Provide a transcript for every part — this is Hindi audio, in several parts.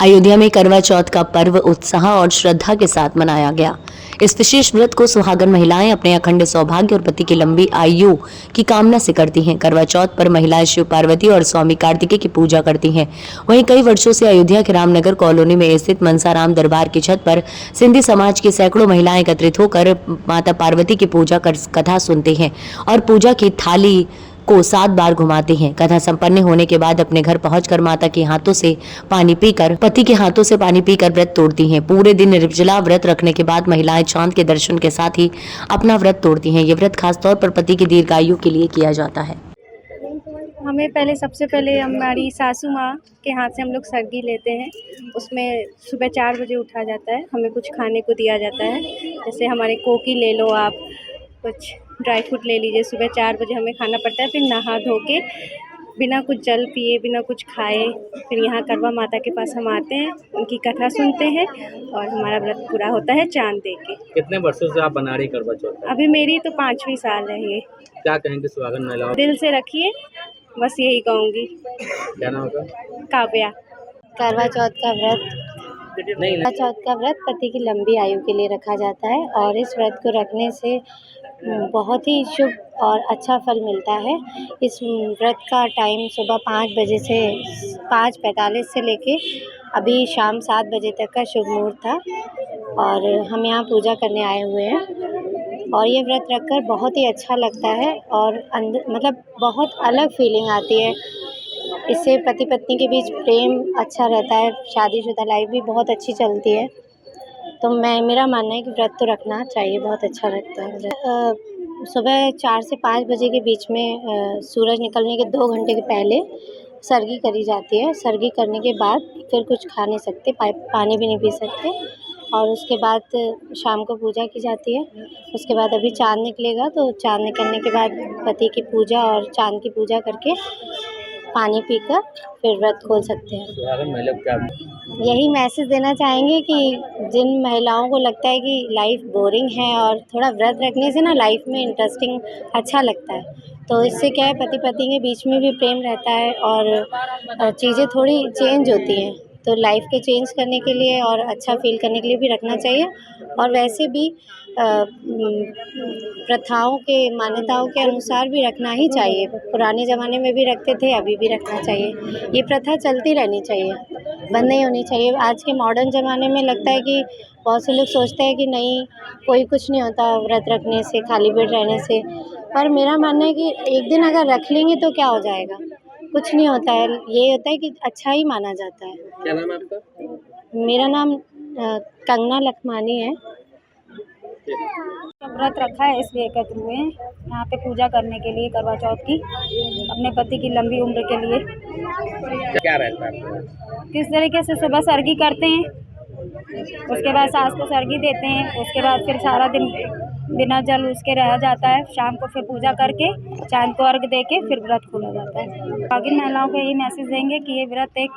अयोध्या में करवा चौथ का पर्व उत्साह और श्रद्धा के साथ मनाया गया। इस विशेष व्रत को सुहागन महिलाएं अपने अखंड सौभाग्य और पति की लंबी आयु की कामना से करती हैं। करवा चौथ पर महिलाएं शिव पार्वती और स्वामी कार्तिकेय की पूजा करती हैं। वहीं कई वर्षों से अयोध्या के रामनगर कॉलोनी में स्थित मनसाराम दरबार की छत पर सिंधी समाज की सैकड़ों महिलाएं एकत्रित होकर माता पार्वती की पूजा कर कथा सुनते हैं और पूजा की थाली को 7 बार घुमाते हैं। कथा संपन्न होने के बाद अपने घर पहुंचकर माता के हाथों से पानी पीकर पति के हाथों से पानी पीकर व्रत तोड़ती हैं। पूरे दिन निर्जला व्रत रखने के बाद महिलाएं चांद के दर्शन के साथ ही अपना व्रत तोड़ती हैं। ये व्रत खासतौर पर पति की दीर्घायु के लिए किया जाता है। हमें सबसे पहले हमारी सासू माँ के हाथ से हम लोग सर्गी लेते हैं। उसमें सुबह 4 बजे उठा जाता है, हमें कुछ खाने को दिया जाता है। जैसे हमारे कोकी ले लो, आप कुछ ड्राई फ्रूट ले लीजिए। सुबह 4 बजे हमें खाना पड़ता है। फिर नहा धो के बिना कुछ जल पिए, बिना कुछ खाए, फिर यहाँ करवा माता के पास हम आते हैं, उनकी कथा सुनते हैं और हमारा व्रत पूरा होता है चांद देख के। कितने वर्षों से आप बना रही करवा चौथ? अभी मेरी तो 5वीं साल है ये। क्या कहेंगे सुहागन महिलाओं? दिल से रखिए, बस यही कहूँगी। क्या नाम होगा? काव्या। करवा चौथ का व्रत पति की लंबी आयु के लिए रखा जाता है और इस व्रत को रखने से बहुत ही शुभ और अच्छा फल मिलता है। इस व्रत का टाइम सुबह 5 बजे से 5:45 से लेके अभी शाम 7 बजे तक का शुभ मुहूर्त था और हम यहाँ पूजा करने आए हुए हैं और ये व्रत रखकर बहुत ही अच्छा लगता है और मतलब बहुत अलग फीलिंग आती है। इससे पति पत्नी के बीच प्रेम अच्छा रहता है, शादीशुदा लाइफ भी बहुत अच्छी चलती है। तो मेरा मानना है कि व्रत तो रखना चाहिए, बहुत अच्छा लगता है। सुबह 4 से 5 बजे के बीच में सूरज निकलने के 2 घंटे के पहले सर्गी करी जाती है। सर्गी करने के बाद फिर कुछ खा नहीं सकते, पानी भी नहीं पी सकते और उसके बाद शाम को पूजा की जाती है। उसके बाद अभी चाँद निकलेगा, तो चाँद निकलने के बाद पति की पूजा और चाँद की पूजा करके पानी पीकर फिर व्रत खोल सकते हैं। सुहागन महिला क्या? यही मैसेज देना चाहेंगे कि जिन महिलाओं को लगता है कि लाइफ बोरिंग है और थोड़ा व्रत रखने से ना लाइफ में इंटरेस्टिंग अच्छा लगता है, तो इससे क्या है पति पत्नी के बीच में भी प्रेम रहता है और चीज़ें थोड़ी चेंज होती हैं। तो लाइफ को चेंज करने के लिए और अच्छा फील करने के लिए भी रखना चाहिए और वैसे भी प्रथाओं के मान्यताओं के अनुसार भी रखना ही चाहिए। पुराने ज़माने में भी रखते थे, अभी भी रखना चाहिए। ये प्रथा चलती रहनी चाहिए, बंद नहीं होनी चाहिए। आज के मॉडर्न ज़माने में लगता है कि बहुत से लोग सोचते हैं कि नहीं, कोई कुछ नहीं होता व्रत रखने से, खाली पेट रहने से, पर मेरा मानना है कि एक दिन अगर रख लेंगे तो क्या हो जाएगा, कुछ नहीं होता है। ये होता है कि अच्छा ही माना जाता है। क्या नाम है आपका? मेरा नाम कंगना लखमानी है। व्रत रखा है इसलिए एकत्र हुए हैं यहाँ पे पूजा करने के लिए करवा चौथ की, अपने पति की लंबी उम्र के लिए। क्या रहता है? किस तरीके से सुबह सर्गी करते हैं, उसके बाद सास को सर्गी देते हैं, उसके बाद फिर सारा दिन बिना जल उसके रह जाता है। शाम को फिर पूजा करके चांद को अर्घ दे के फिर व्रत खोला जाता है। बाकी महिलाओं को यही मैसेज देंगे कि ये व्रत एक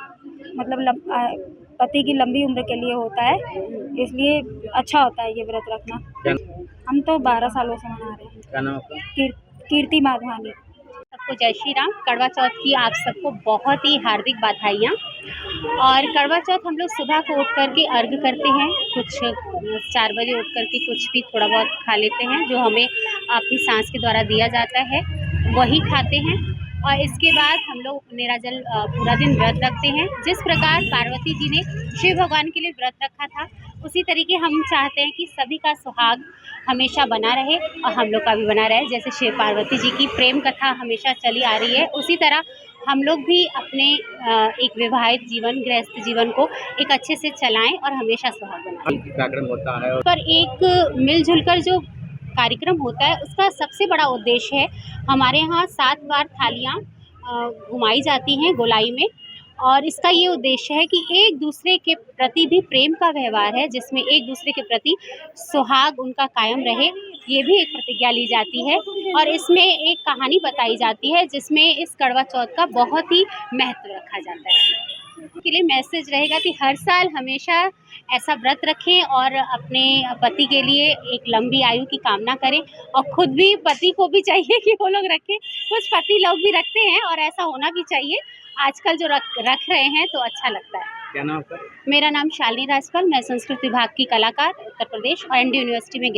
मतलब पति की लंबी उम्र के लिए होता है, इसलिए अच्छा होता है ये व्रत रखना। हम तो 12 सालों से मना रहे हैं। क्या नाम आपका? कीर्ति माधवानी। सबको जय श्री राम। करवा चौथ की आप सबको बहुत ही हार्दिक बधाइयाँ। और करवा चौथ हम लोग सुबह को उठ करके अर्घ करते हैं, कुछ 4 बजे उठ करके कुछ भी थोड़ा बहुत खा लेते हैं जो हमें अपनी सांस के द्वारा दिया जाता है, वही खाते हैं। और इसके बाद हम लोग निराजल पूरा दिन व्रत रखते हैं। जिस प्रकार पार्वती जी ने शिव भगवान के लिए व्रत रखा था, उसी तरीके हम चाहते हैं कि सभी का सुहाग हमेशा बना रहे और हम लोग का भी बना रहे। जैसे शिव पार्वती जी की प्रेम कथा हमेशा चली आ रही है, उसी तरह हम लोग भी अपने एक विवाहित जीवन, गृहस्थ जीवन को एक अच्छे से चलाएं और हमेशा सुहाग बनाएं। कार्यक्रम होता है पर एक मिलजुल कर जो कार्यक्रम होता है उसका सबसे बड़ा उद्देश्य है, हमारे यहाँ 7 बार थालियाँ घुमाई जाती हैं गोलाई में, और इसका ये उद्देश्य है कि एक दूसरे के प्रति भी प्रेम का व्यवहार है, जिसमें एक दूसरे के प्रति सुहाग उनका कायम रहे, ये भी एक प्रतिज्ञा ली जाती है। और इसमें एक कहानी बताई जाती है जिसमें इस करवा चौथ का बहुत ही महत्व रखा जाता है। के लिए मैसेज रहेगा कि हर साल हमेशा ऐसा व्रत रखें और अपने पति के लिए एक लंबी आयु की कामना करें, और खुद भी पति को भी चाहिए कि वो लोग रखें। कुछ पति लोग भी रखते हैं और ऐसा होना भी चाहिए। आजकल जो रख रहे हैं तो अच्छा लगता है। क्या नाम है? मेरा नाम शालिनी राजपाल, मैं संस्कृत विभाग की कलाकार उत्तर प्रदेश और एनडी यूनिवर्सिटी में